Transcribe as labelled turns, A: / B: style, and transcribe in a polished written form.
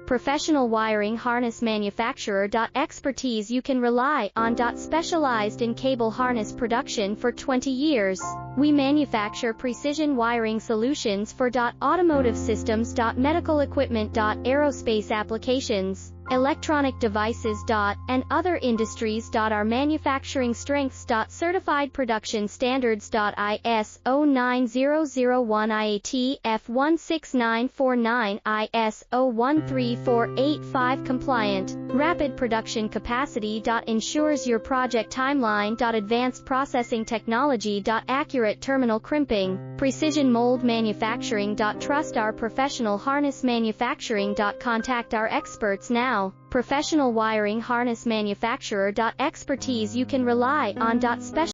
A: Professional wiring harness manufacturer. Expertise you can rely on. Specialized in cable harness production for 20 years. We manufacture precision wiring solutions for automotive systems. Medical equipment. Aerospace applications, electronic devices. And other industries. Our manufacturing strengths. Certified production standards. ISO 9001 IATF 16949 ISO 13485 compliant. Rapid production capacity. Ensures your project timeline. Advanced processing technology. Accurate terminal crimping. Precision mold manufacturing. Trust our professional harness manufacturing. Contact our experts now. Professional wiring harness manufacturer. Expertise you can rely on. Special